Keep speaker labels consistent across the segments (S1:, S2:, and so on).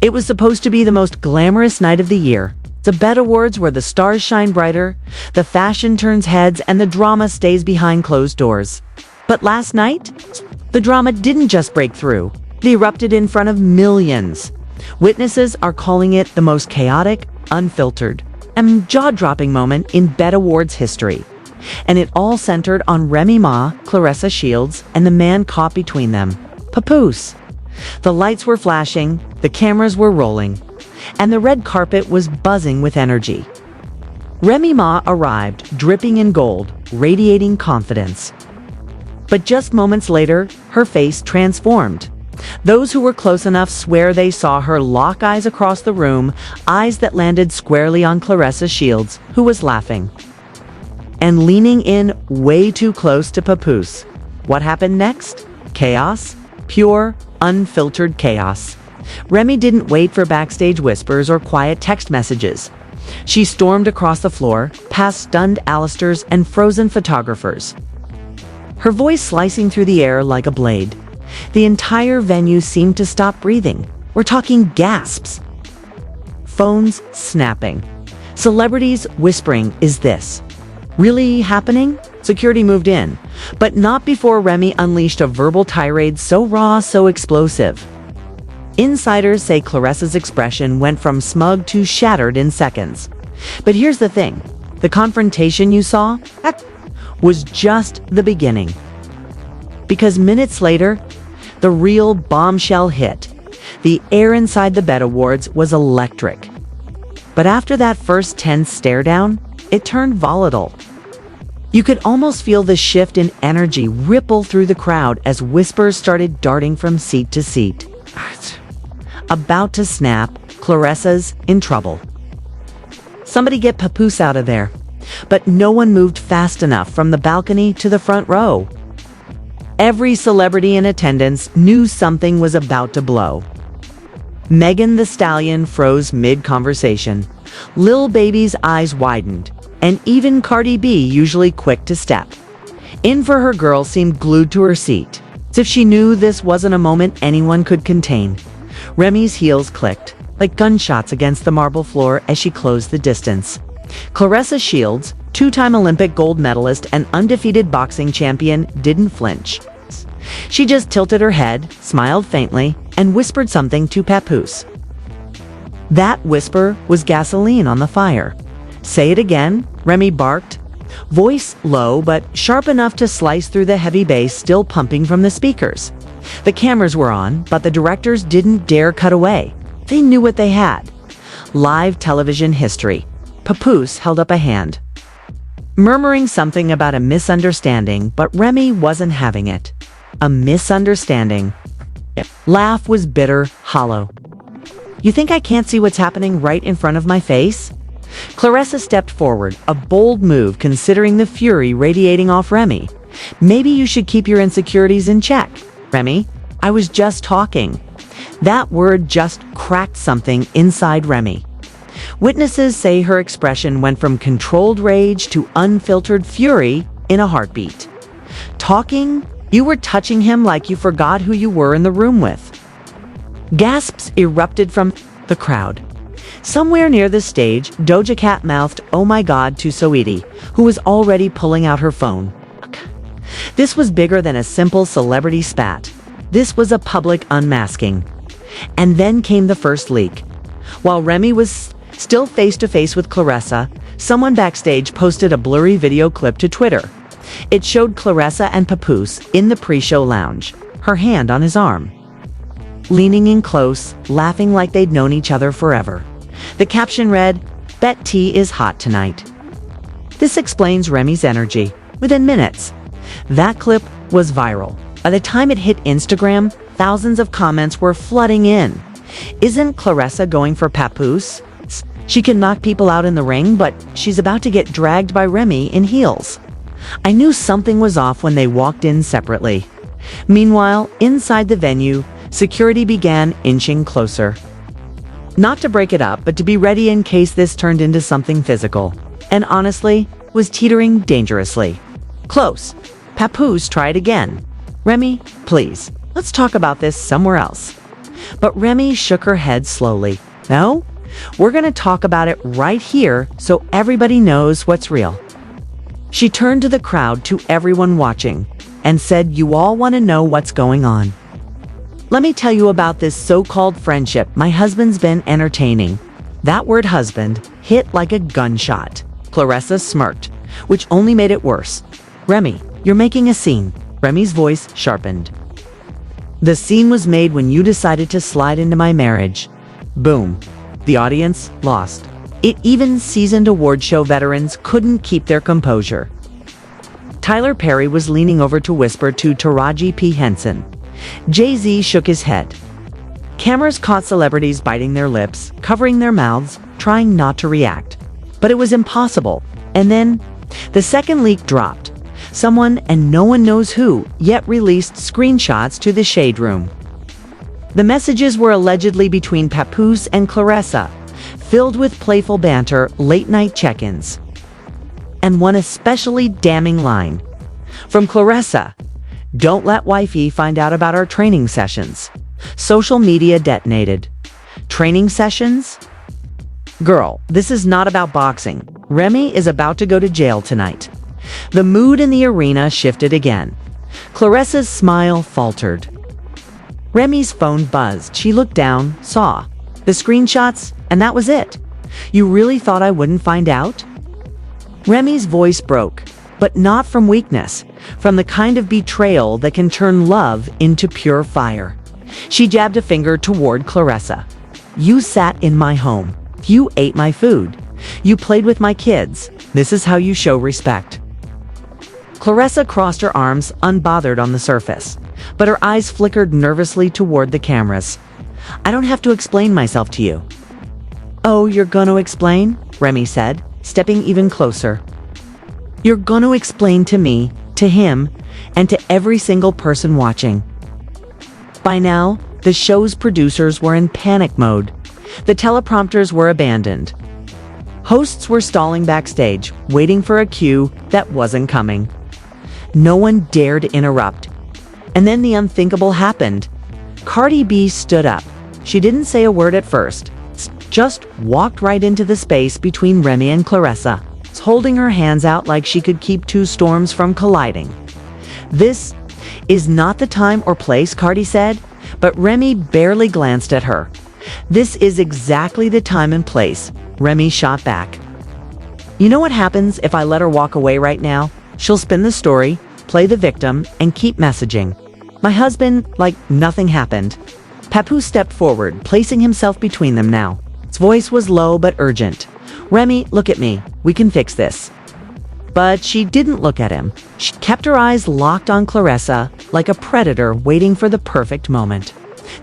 S1: It was supposed to be the most glamorous night of the year. The Bet Awards where the stars shine brighter, the fashion turns heads, and the drama stays behind closed doors. But last night, the drama didn't just break through. It erupted in front of millions. Witnesses are calling it the most chaotic, unfiltered, and jaw-dropping moment in Bet Awards history. And it all centered on Remy Ma, Claressa Shields, and the man caught between them, Papoose. The lights were flashing, the cameras were rolling, and the red carpet was buzzing with energy. Remy Ma arrived, dripping in gold, radiating confidence. But just moments later, her face transformed. Those who were close enough swear they saw her lock eyes across the room, eyes that landed squarely on Claressa Shields, who was laughing. And leaning in way too close to Papoose. What happened next? Chaos. Pure, unfiltered chaos. Remy didn't wait for backstage whispers or quiet text messages. She stormed across the floor, past stunned Alisters and frozen photographers. Her voice slicing through the air like a blade. The entire venue seemed to stop breathing. We're talking gasps. Phones snapping. Celebrities whispering, "Is this really happening?" Security moved in, but not before Remy unleashed a verbal tirade so raw, so explosive. Insiders say Claressa's expression went from smug to shattered in seconds. But here's the thing. The confrontation you saw was just the beginning. Because minutes later, the real bombshell hit. The air inside the Bet Awards was electric. But after that first tense stare down, it turned volatile. You could almost feel the shift in energy ripple through the crowd as whispers started darting from seat to seat. About to snap, Claressa's in trouble. Somebody get Papoose out of there. But no one moved fast enough from the balcony to the front row. Every celebrity in attendance knew something was about to blow. Megan Thee Stallion froze mid-conversation. Lil Baby's eyes widened. And even Cardi B, usually quick to step in for her girl, seemed glued to her seat, as if she knew this wasn't a moment anyone could contain. Remy's heels clicked, like gunshots against the marble floor as she closed the distance. Claressa Shields, two-time Olympic gold medalist and undefeated boxing champion, didn't flinch. She just tilted her head, smiled faintly, and whispered something to Papoose. That whisper was gasoline on the fire. "Say it again," Remy barked, voice low but sharp enough to slice through the heavy bass still pumping from the speakers. The cameras were on, but the directors didn't dare cut away. They knew what they had. Live television history. Papoose held up a hand, murmuring something about a misunderstanding, but Remy wasn't having it. A misunderstanding. Laugh was bitter, hollow. "You think I can't see what's happening right in front of my face?" Claressa stepped forward, a bold move considering the fury radiating off Remy. "Maybe you should keep your insecurities in check, Remy. I was just talking." That word just cracked something inside Remy. Witnesses say her expression went from controlled rage to unfiltered fury in a heartbeat. "Talking? You were touching him like you forgot who you were in the room with." Gasps erupted from the crowd. Somewhere near the stage, Doja Cat mouthed, "Oh my God," to Saweetie, who was already pulling out her phone. This was bigger than a simple celebrity spat. This was a public unmasking. And then came the first leak. While Remy was still face-to-face with Claressa, someone backstage posted a blurry video clip to Twitter. It showed Claressa and Papoose in the pre-show lounge, her hand on his arm, leaning in close, laughing like they'd known each other forever. The caption read, "Bet tea is hot tonight." This explains Remy's energy. Within minutes, that clip was viral. By the time it hit Instagram, thousands of comments were flooding in. "Isn't Claressa going for Papoose? She can knock people out in the ring, but she's about to get dragged by Remy in heels." I knew something was off when they walked in separately. Meanwhile, inside the venue, security began inching closer. Not to break it up, but to be ready in case this turned into something physical. And honestly, was teetering dangerously. Close. Papoose tried again. "Remy, please, let's talk about this somewhere else." But Remy shook her head slowly. No, we're going to talk about it right here so everybody knows what's real. She turned to the crowd, to everyone watching, and said, "You all want to know what's going on. Let me tell you about this so-called friendship my husband's been entertaining." That word husband hit like a gunshot. Claressa smirked, which only made it worse. "Remy, you're making a scene." Remy's voice sharpened. "The scene was made when you decided to slide into my marriage." Boom. The audience lost. It even seasoned award show veterans couldn't keep their composure. Tyler Perry was leaning over to whisper to Taraji P. Henson. Jay-Z shook his head. Cameras caught celebrities biting their lips, covering their mouths, trying not to react. But it was impossible. And then, the second leak dropped. Someone, and no one knows who, yet released screenshots to the Shade Room. The messages were allegedly between Papoose and Claressa, filled with playful banter, late-night check-ins. And one especially damning line. From Claressa: "Don't let wifey find out about our training sessions." Social media detonated. Training sessions? Girl, this is not about boxing. Remy is about to go to jail tonight. The mood in the arena shifted again. Claressa's smile faltered. Remy's phone buzzed. She looked down, saw the screenshots, and that was it. "You really thought I wouldn't find out?" Remy's voice broke, but not from weakness, from the kind of betrayal that can turn love into pure fire. She jabbed a finger toward Claressa. "You sat in my home. You ate my food. You played with my kids. This is how you show respect." Claressa crossed her arms, unbothered on the surface, but her eyes flickered nervously toward the cameras. "I don't have to explain myself to you." "Oh, you're gonna explain?" Remy said, stepping even closer. "You're gonna explain to me, to him, and to every single person watching." By now, the show's producers were in panic mode. The teleprompters were abandoned. Hosts were stalling backstage, waiting for a cue that wasn't coming. No one dared interrupt. And then the unthinkable happened. Cardi B stood up. She didn't say a word at first, just walked right into the space between Remy and Claressa, holding her hands out like she could keep two storms from colliding. "This is not the time or place," Cardi said, but Remy barely glanced at her. "This is exactly the time and place," Remy shot back. "You know what happens if I let her walk away right now? She'll spin the story, play the victim, and keep messaging. My husband, like nothing happened." Papoose stepped forward, placing himself between them now. His voice was low but urgent. "Remy, look at me. We can fix this." But she didn't look at him. She kept her eyes locked on Claressa, like a predator waiting for the perfect moment.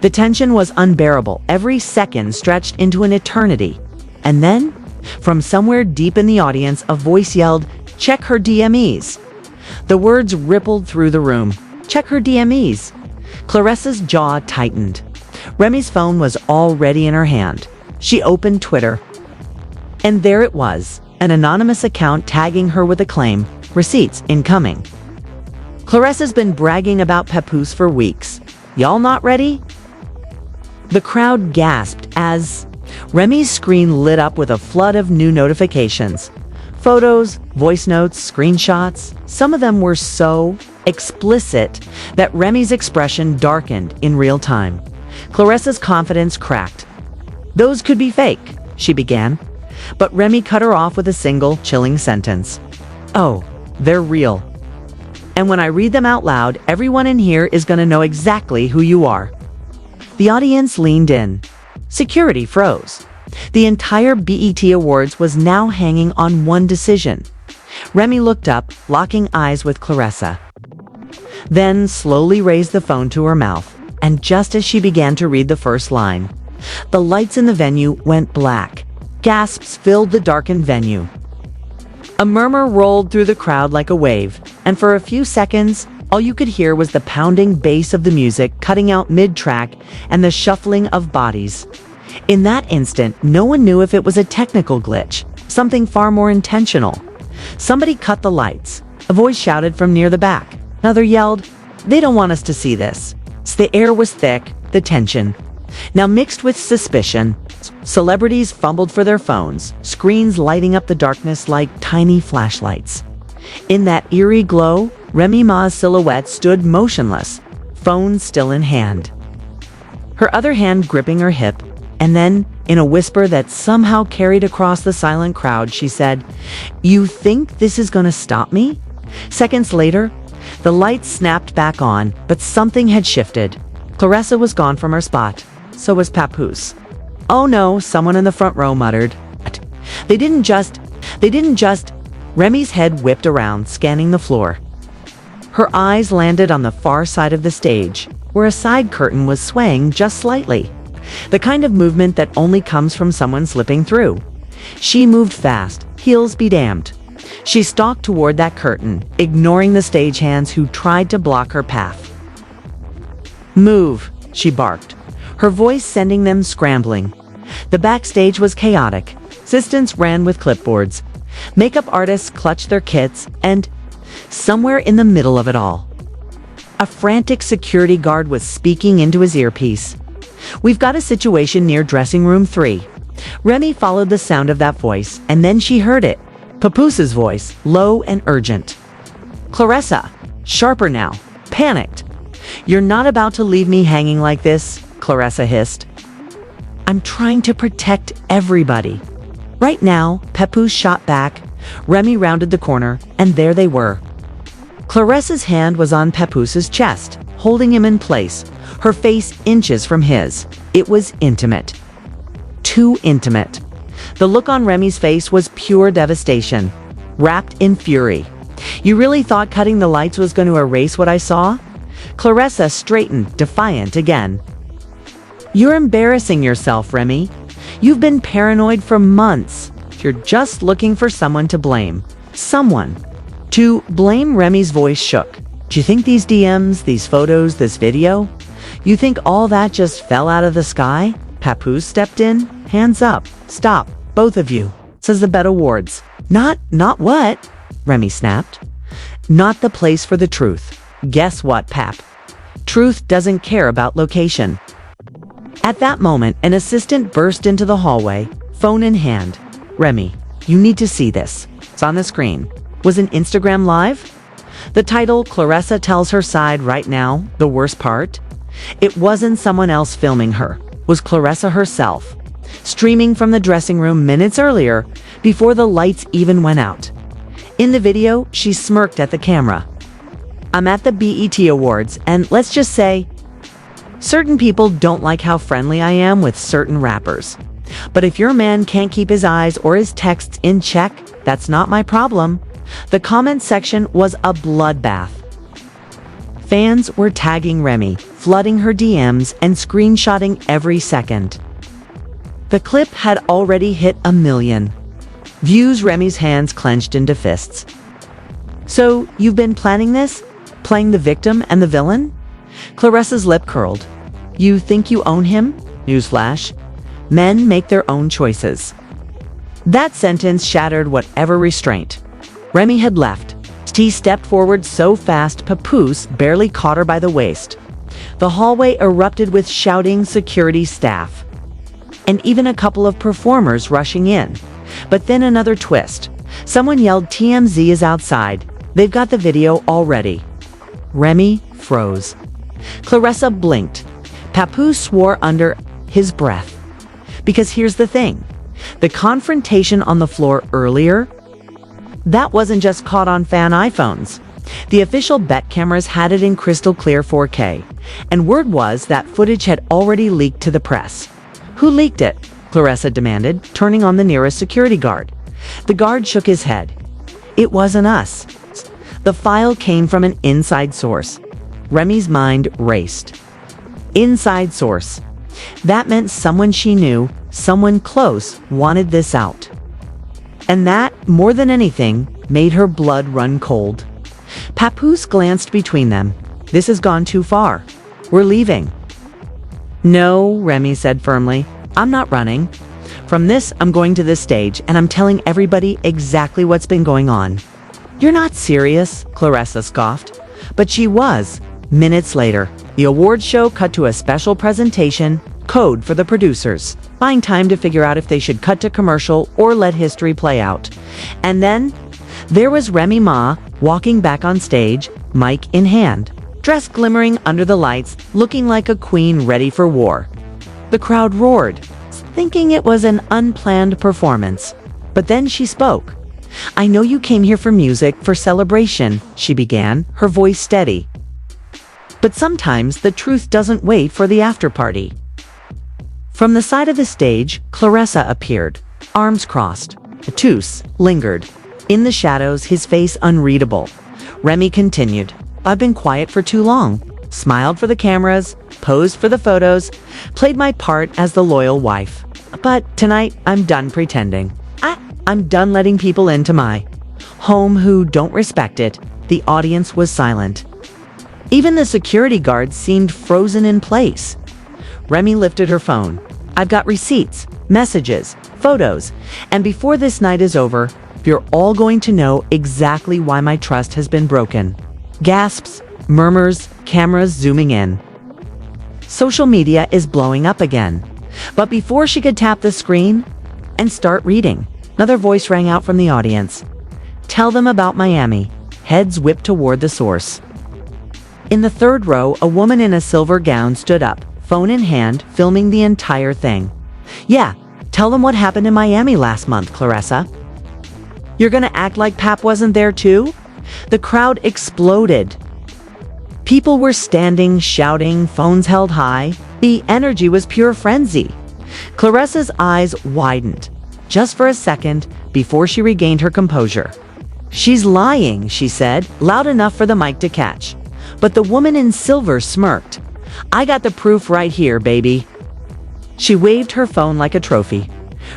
S1: The tension was unbearable. Every second stretched into an eternity. And then, from somewhere deep in the audience, a voice yelled, "Check her DMEs." The words rippled through the room. Check her DMEs. Claressa's jaw tightened. Remy's phone was already in her hand. She opened Twitter. And there it was, an anonymous account tagging her with a claim, "Receipts incoming." Claressa's been bragging about Papoose for weeks. Y'all not ready? The crowd gasped as Remy's screen lit up with a flood of new notifications. Photos, voice notes, screenshots. Some of them were so explicit that Remy's expression darkened in real time. Claressa's confidence cracked. "Those could be fake," she began. But Remy cut her off with a single, chilling sentence. "Oh, they're real. And when I read them out loud, everyone in here is going to know exactly who you are." The audience leaned in. Security froze. The entire BET Awards was now hanging on one decision. Remy looked up, locking eyes with Claressa. Then slowly raised the phone to her mouth, and just as she began to read the first line, the lights in the venue went black. Gasps filled the darkened venue. A murmur rolled through the crowd like a wave, and for a few seconds, all you could hear was the pounding bass of the music cutting out mid-track and the shuffling of bodies. In that instant, no one knew if it was a technical glitch, something far more intentional. Somebody cut the lights. A voice shouted from near the back. Another yelled, "They don't want us to see this." The air was thick, the tension Now mixed with suspicion, celebrities fumbled for their phones, screens lighting up the darkness like tiny flashlights. In that eerie glow, Remy Ma's silhouette stood motionless, phone still in hand. Her other hand gripping her hip, and then, in a whisper that somehow carried across the silent crowd, she said, "You think this is gonna stop me?" Seconds later, the lights snapped back on, but something had shifted. Claressa was gone from her spot. So was Papoose. "Oh no," someone in the front row muttered. They didn't just... Remy's head whipped around, scanning the floor. Her eyes landed on the far side of the stage, where a side curtain was swaying just slightly. The kind of movement that only comes from someone slipping through. She moved fast, heels be damned. She stalked toward that curtain, ignoring the stagehands who tried to block her path. "Move," she barked, her voice sending them scrambling. The backstage was chaotic. Assistants ran with clipboards. Makeup artists clutched their kits, and somewhere in the middle of it all, a frantic security guard was speaking into his earpiece. "We've got a situation near dressing room 3. Remy followed the sound of that voice, and then she heard it. Papoose's voice, low and urgent. "Claressa, sharper now, panicked. You're not about to leave me hanging like this," Claressa hissed. "I'm trying to protect everybody." Right now, Papoose shot back. Remy rounded the corner, and there they were. Claressa's hand was on Papoose's chest, holding him in place, her face inches from his. It was intimate. Too intimate. The look on Remy's face was pure devastation, wrapped in fury. "You really thought cutting the lights was going to erase what I saw?" Claressa straightened, defiant again. "You're embarrassing yourself, Remy. You've been paranoid for months. You're just looking for someone to blame. Someone. To blame." Remy's voice shook. "Do you think these DMs, these photos, this video? You think all that just fell out of the sky?" Papoose stepped in. "Hands up. Stop, both of you," says the Bet Awards. Not what?" Remy snapped. "Not the place for the truth. Guess what, Pap? Truth doesn't care about location." At that moment, an assistant burst into the hallway, phone in hand. "Remy, you need to see this. It's on the screen. Was an Instagram Live?" The title, "Claressa Tells Her Side Right Now," the worst part? It wasn't someone else filming her. Was Claressa herself, streaming from the dressing room minutes earlier, before the lights even went out. In the video, she smirked at the camera. "I'm at the BET Awards, and let's just say, certain people don't like how friendly I am with certain rappers. But if your man can't keep his eyes or his texts in check, that's not my problem." The comment section was a bloodbath. Fans were tagging Remy, flooding her DMs, and screenshotting every second. The clip had already hit 1 million views. Remy's hands clenched into fists. "So, you've been planning this? Playing the victim and the villain?" Claressa's lip curled. "You think you own him?" Newsflash. Men make their own choices. That sentence shattered whatever restraint. Remy had left. She stepped forward so fast Papoose barely caught her by the waist. The hallway erupted with shouting security staff, and even a couple of performers rushing in. But then another twist. Someone yelled, "TMZ is outside. They've got the video already." Remy froze. Claressa blinked. Papoose swore under his breath. Because here's the thing. The confrontation on the floor earlier, that wasn't just caught on fan iPhones. The official Bet cameras had it in crystal clear 4K, and word was that footage had already leaked to the press. "Who leaked it?" Claressa demanded, turning on the nearest security guard. The guard shook his head. "It wasn't us. The file came from an inside source." Remy's mind raced. Inside source. That meant someone she knew, someone close, wanted this out. And that, more than anything, made her blood run cold. Papoose glanced between them. "This has gone too far. We're leaving." "No," Remy said firmly. "I'm not running. From this, I'm going to this stage, and I'm telling everybody exactly what's been going on." "You're not serious," Claressa scoffed. But she was. Minutes later, the awards show cut to a special presentation. code for the producers, buying time to figure out if they should cut to commercial or let history play out. And then there was Remy Ma walking back on stage, mic in hand, dress glimmering under the lights, looking like a queen ready for war. The crowd roared, thinking it was an unplanned performance. But then she spoke. "I know you came here for music, for celebration," she began, her voice steady. "But sometimes the truth doesn't wait for the after-party." From the side of the stage, Claressa appeared, arms crossed. Papoose lingered. In the shadows, his face unreadable. Remy continued. "I've been quiet for too long. Smiled for the cameras, posed for the photos, played my part as the loyal wife. But tonight, I'm done pretending. I'm done letting people into my home who don't respect it." The audience was silent. Even the security guards seemed frozen in place. Remy lifted her phone. "I've got receipts, messages, photos, and before this night is over, you're all going to know exactly why my trust has been broken." Gasps, murmurs, cameras zooming in. Social media is blowing up again. But before she could tap the screen and start reading, another voice rang out from the audience. "Tell them about Miami." Heads whipped toward the source. In the third row, a woman in a silver gown stood up, phone in hand, filming the entire thing. "Yeah, tell them what happened in Miami last month, Claressa." "You're gonna act like Pap wasn't there too?" The crowd exploded. People were standing, shouting, phones held high. The energy was pure frenzy. Claressa's eyes widened, just for a second, before she regained her composure. "She's lying," she said, loud enough for the mic to catch. But the woman in silver smirked. "I got the proof right here, baby." She waved her phone like a trophy.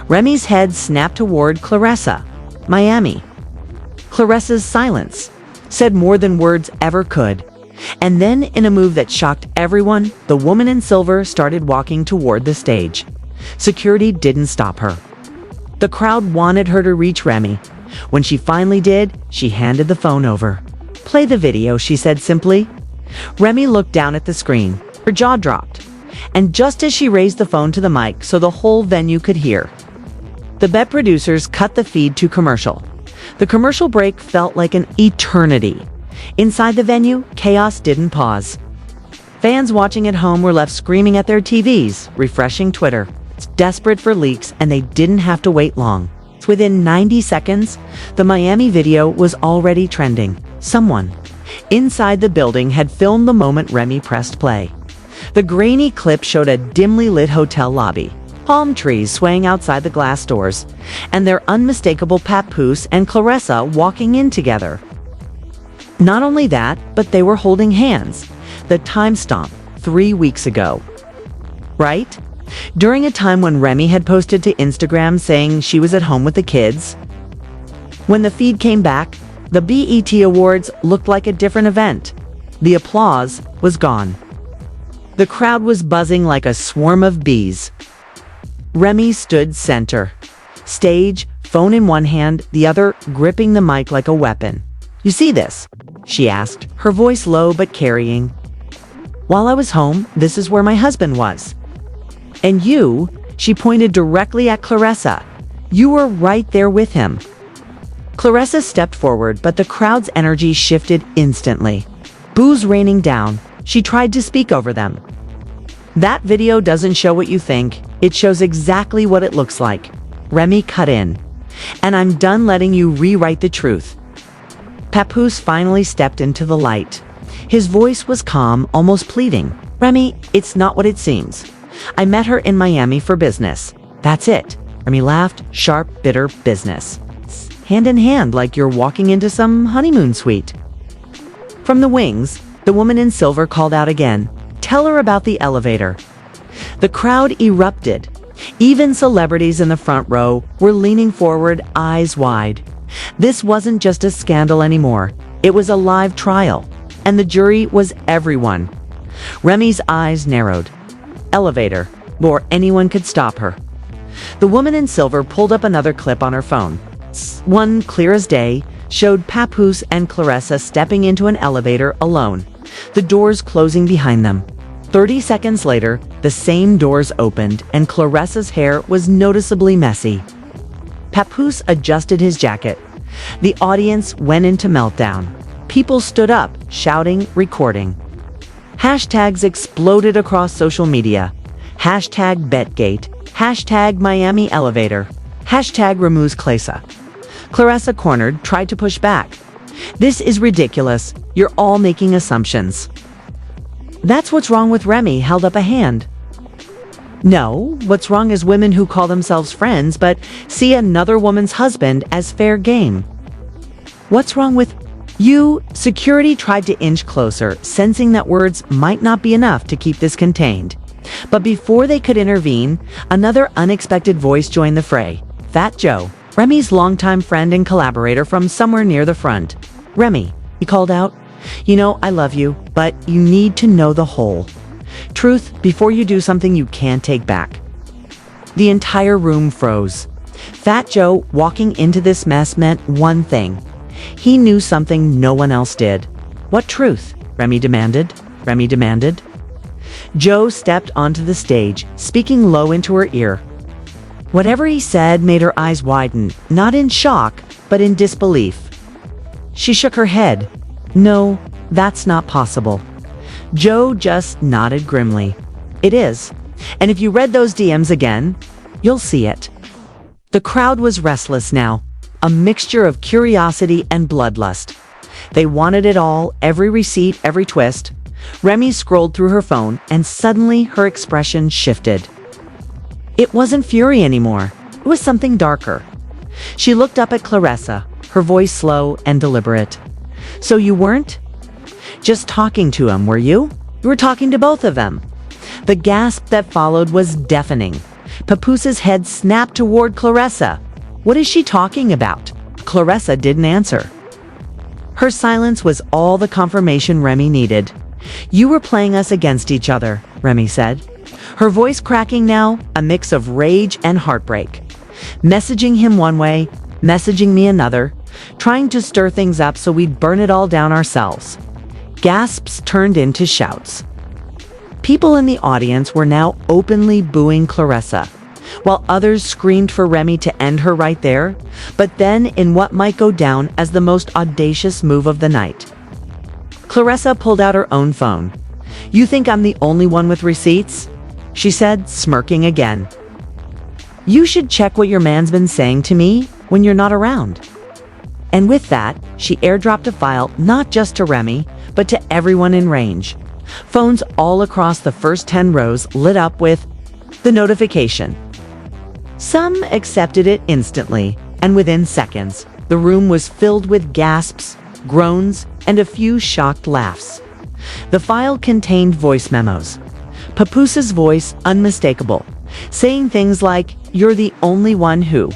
S1: Remy's head snapped toward Claressa. "Miami." Claressa's silence said more than words ever could. And then, in a move that shocked everyone, the woman in silver started walking toward the stage. Security didn't stop her. The crowd wanted her to reach Remy. When she finally did, she handed the phone over. "Play the video," she said simply. Remy looked down at the screen. Her jaw dropped. And just as she raised the phone to the mic so the whole venue could hear, the bet producers cut the feed to commercial. The commercial break felt like an eternity. Inside the venue, chaos didn't pause. Fans watching at home were left screaming at their TVs, refreshing Twitter, desperate for leaks, and they didn't have to wait long. Within 90 seconds, the Miami video was already trending. Someone inside the building had filmed the moment Remy pressed play. The grainy clip showed a dimly lit hotel lobby, palm trees swaying outside the glass doors, and their unmistakable Papoose and Claressa walking in together. Not only that, but they were holding hands. The timestamp, 3 weeks ago. Right? During a time when Remy had posted to Instagram saying she was at home with the kids. When the feed came back, the BET Awards looked like a different event. The applause was gone. The crowd was buzzing like a swarm of bees. Remy stood center. Stage, phone in one hand, the other gripping the mic like a weapon. "You see this?" she asked, her voice low but carrying. "While I was home, this is where my husband was. And you," she pointed directly at Claressa, "you were right there with him." Claressa stepped forward, but the crowd's energy shifted instantly. Boos raining down, she tried to speak over them. "That video doesn't show what you think. It shows exactly what it looks like." Remy cut in. "And I'm done letting you rewrite the truth." Papoose finally stepped into the light. His voice was calm, almost pleading. "Remy, it's not what it seems. I met her in Miami for business. That's it." Remy laughed, sharp, bitter business. Hand in hand, like you're walking into some honeymoon suite. From the wings, the woman in silver called out again. "Tell her about the elevator." The crowd erupted. Even celebrities in the front row were leaning forward, eyes wide. This wasn't just a scandal anymore. It was a live trial, and the jury was everyone. Remy's eyes narrowed. Elevator, before anyone could stop her. The woman in silver pulled up another clip on her phone. One, clear as day, showed Papoose and Claressa stepping into an elevator alone, the doors closing behind them. 30 seconds later, the same doors opened and Claressa's hair was noticeably messy. Papoose adjusted his jacket. The audience went into meltdown. People stood up, shouting, recording. Hashtags exploded across social media. Hashtag Betgate. Hashtag Miami Elevator. Hashtag Removes Claressa. Claressa, cornered, tried to push back. "This is ridiculous. You're all making assumptions." "That's what's wrong with Remy," held up a hand. "No, what's wrong is women who call themselves friends but see another woman's husband as fair game." "What's wrong with you?" Security tried to inch closer, sensing that words might not be enough to keep this contained. But before they could intervene, another unexpected voice joined the fray. Fat Joe, Remy's longtime friend and collaborator from somewhere near the front. "Remy," he called out, "you know I love you, but you need to know the whole truth before you do something you can't take back." The entire room froze. Fat Joe walking into this mess meant one thing. He knew something no one else did. "What truth?" Remy demanded. Joe stepped onto the stage, speaking low into her ear. Whatever he said made her eyes widen, not in shock, but in disbelief. She shook her head. "No, that's not possible." Joe just nodded grimly. "It is. And if you read those DMs again, you'll see it." The crowd was restless now, a mixture of curiosity and bloodlust. They wanted it all, every receipt, every twist. Remy scrolled through her phone, and suddenly her expression shifted. It wasn't fury anymore. It was something darker. She looked up at Claressa, her voice slow and deliberate. "So you weren't just talking to him, were you? You were talking to both of them." The gasp that followed was deafening. Papoose's head snapped toward Claressa. "What is she talking about?" Claressa didn't answer. Her silence was all the confirmation Remy needed. "You were playing us against each other," Remy said. Her voice cracking now, a mix of rage and heartbreak. "Messaging him one way, messaging me another, trying to stir things up so we'd burn it all down ourselves." Gasps turned into shouts. People in the audience were now openly booing Claressa, while others screamed for Remy to end her right there, but then in what might go down as the most audacious move of the night. Claressa pulled out her own phone. "You think I'm the only one with receipts?" she said, smirking again. "You should check what your man's been saying to me when you're not around." And with that, she airdropped a file not just to Remy, but to everyone in range. Phones all across the first 10 rows lit up with the notification. Some accepted it instantly, and within seconds, the room was filled with gasps, groans, and a few shocked laughs. The file contained voice memos. Papoose's voice unmistakable, saying things like, "You're the only one who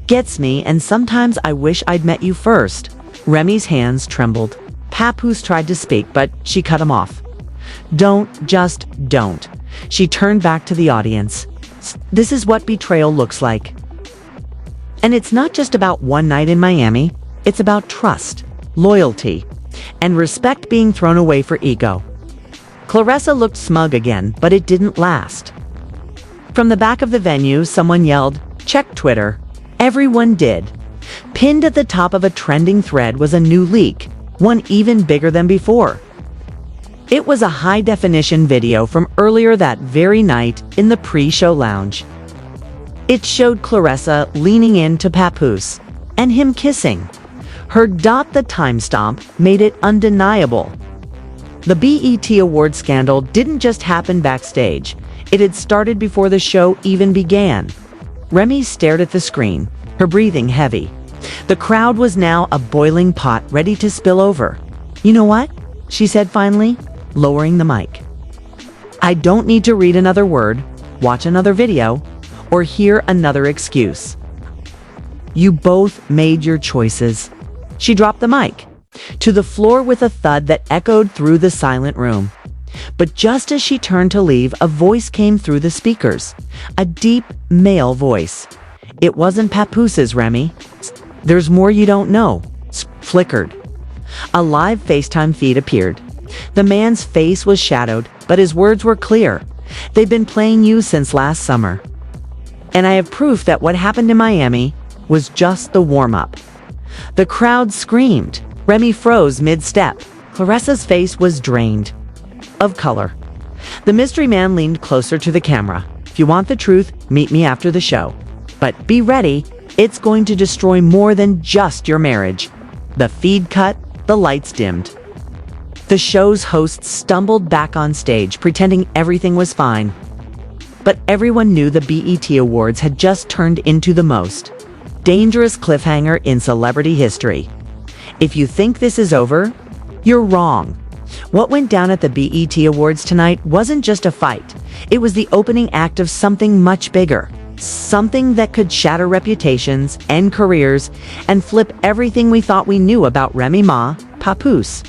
S1: gets me, and sometimes I wish I'd met you first." Remy's hands trembled. Papoose tried to speak, but she cut him off. Just don't." She turned back to the audience. "This is what betrayal looks like. And it's not just about one night in Miami. It's about trust, loyalty, and respect being thrown away for ego." Claressa looked smug again, but it didn't last. From the back of the venue, someone yelled, "Check Twitter." Everyone did. Pinned at the top of a trending thread was a new leak, one even bigger than before. It was a high-definition video from earlier that very night in the pre-show lounge. It showed Claressa leaning into Papoose, and him kissing. Her the timestamp made it undeniable. The BET Award scandal didn't just happen backstage. It had started before the show even began. Remy stared at the screen, her breathing heavy. The crowd was now a boiling pot ready to spill over. "You know what?" she said finally, lowering the mic. "I don't need to read another word, watch another video, or hear another excuse. You both made your choices." She dropped the mic to the floor with a thud that echoed through the silent room. But just as she turned to leave, a voice came through the speakers. A deep, male voice. It wasn't Papoose's, Remy. "There's more you don't know." Flickered. A live FaceTime feed appeared. The man's face was shadowed, but his words were clear. They've been playing you since last summer. And I have proof that what happened in Miami was just the warm-up. The crowd screamed. Remy froze mid-step. Claressa's face was drained of color. The mystery man leaned closer to the camera. If you want the truth, meet me after the show. But be ready, it's going to destroy more than just your marriage. The feed cut, the lights dimmed. The show's hosts stumbled back on stage, pretending everything was fine. But everyone knew the BET Awards had just turned into the most dangerous cliffhanger in celebrity history. If you think this is over, you're wrong. What went down at the BET Awards tonight wasn't just a fight. It was the opening act of something much bigger. Something that could shatter reputations, end careers, and flip everything we thought we knew about Remy Ma, Papoose,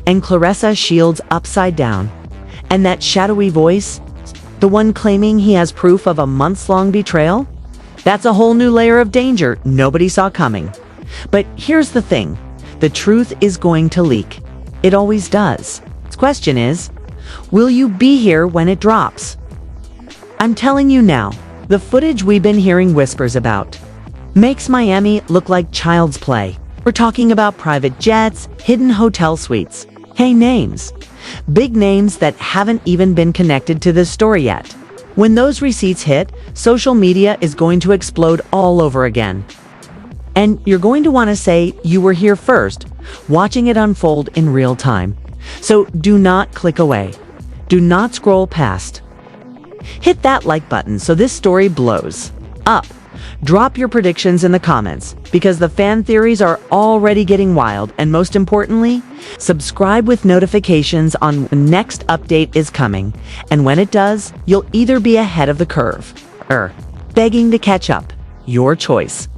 S1: and Claressa Shields upside down. And that shadowy voice, the one claiming he has proof of a months-long betrayal? That's a whole new layer of danger nobody saw coming. But here's the thing. The truth is going to leak. It always does. The question is, will you be here when it drops? I'm telling you now, the footage we've been hearing whispers about makes Miami look like child's play. We're talking about private jets, hidden hotel suites. Hey, names. Big names that haven't even been connected to this story yet. When those receipts hit, social media is going to explode all over again. And you're going to want to say you were here first, watching it unfold in real time. So do not click away. Do not scroll past. Hit that like button so this story blows up. Drop your predictions in the comments, because the fan theories are already getting wild, and most importantly, subscribe with notifications on when the next update is coming, and when it does, you'll either be ahead of the curve, or begging to catch up. Your choice.